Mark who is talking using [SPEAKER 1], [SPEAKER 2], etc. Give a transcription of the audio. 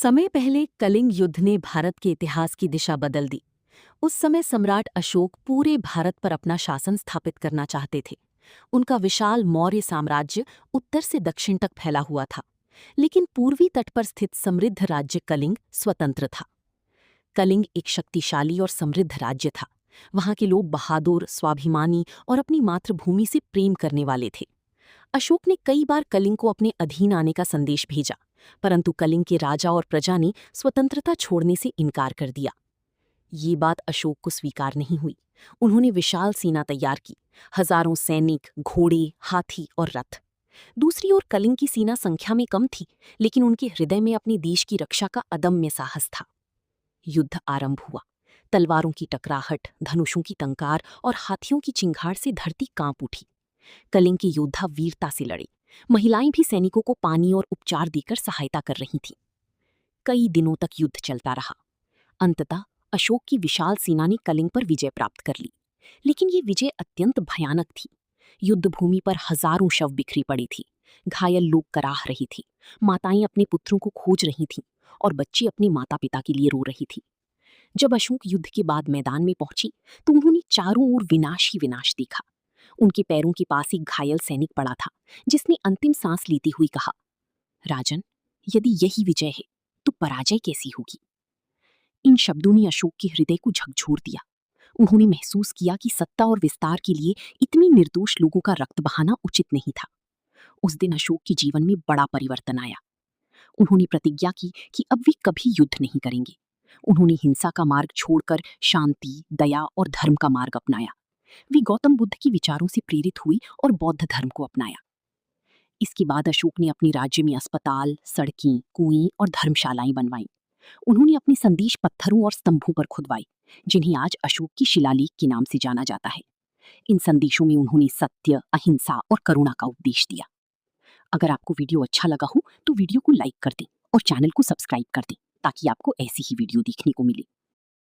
[SPEAKER 1] समय पहले कलिंग युद्ध ने भारत के इतिहास की दिशा बदल दी। उस समय सम्राट अशोक पूरे भारत पर अपना शासन स्थापित करना चाहते थे। उनका विशाल मौर्य साम्राज्य उत्तर से दक्षिण तक फैला हुआ था, लेकिन पूर्वी तट पर स्थित समृद्ध राज्य कलिंग स्वतंत्र था। कलिंग एक शक्तिशाली और समृद्ध राज्य था। वहां के लोग बहादुर, स्वाभिमानी और अपनी मातृभूमि से प्रेम करने वाले थे। अशोक ने कई बार कलिंग को अपने अधीन आने का संदेश भेजा, परंतु कलिंग के राजा और प्रजा ने स्वतंत्रता छोड़ने से इनकार कर दिया। ये बात अशोक को स्वीकार नहीं हुई। उन्होंने विशाल सेना तैयार की, हजारों सैनिक, घोड़े, हाथी और रथ। दूसरी ओर कलिंग की सेना संख्या में कम थी, लेकिन उनके हृदय में अपने देश की रक्षा का अदम्य साहस था। युद्ध आरंभ हुआ। तलवारों की टकराहट, धनुषों की टंकार और हाथियों की चिंगार से धरती कांप उठी। कलिंग के योद्धा वीरता से लड़े। महिलाएं भी सैनिकों को पानी और उपचार देकर सहायता कर रही थीं। कई दिनों तक युद्ध चलता रहा। अंततः अशोक की विशाल सेना ने कलिंग पर विजय प्राप्त कर ली, लेकिन ये विजय अत्यंत भयानक थी। युद्ध भूमि पर हजारों शव बिखरी पड़ी थी। घायल लोग कराह रही थी। माताएं अपने पुत्रों को खोज रही थीं और बच्चे अपने माता पिता के लिए रो रही थी। जब अशोक युद्ध के बाद मैदान में पहुंची तो उन्होंने चारों ओर विनाश ही विनाश देखा। उनके पैरों के पास एक घायल सैनिक पड़ा था, जिसने अंतिम सांस लेती हुई कहा, राजन, यदि यही विजय है तो पराजय कैसी होगी। इन शब्दों ने अशोक के हृदय को झकझोर दिया। उन्होंने महसूस किया कि सत्ता और विस्तार के लिए इतने निर्दोष लोगों का रक्त बहाना उचित नहीं था। उस दिन अशोक के जीवन में बड़ा परिवर्तन आया। उन्होंने प्रतिज्ञा की कि अब वे कभी युद्ध नहीं करेंगे। उन्होंने हिंसा का मार्ग छोड़कर शांति, दया और धर्म का मार्ग अपनाया। वे गौतम बुद्ध के विचारों से प्रेरित हुई और बौद्ध धर्म को अपनाया। इसके बाद अशोक ने अपने राज्य में अस्पताल, सड़कें, कुएं और धर्मशालाएं बनवाईं। उन्होंने अपने संदेश पत्थरों और स्तंभों पर खुदवाए, जिन्हें आज अशोक की शिलालेख के नाम से जाना जाता है। इन संदेशों में उन्होंने सत्य, अहिंसा और करुणा का उपदेश दिया। अगर आपको वीडियो अच्छा लगा हो तो वीडियो को लाइक कर दें और चैनल को सब्सक्राइब कर दें, ताकि आपको ऐसी ही वीडियो देखने को मिले।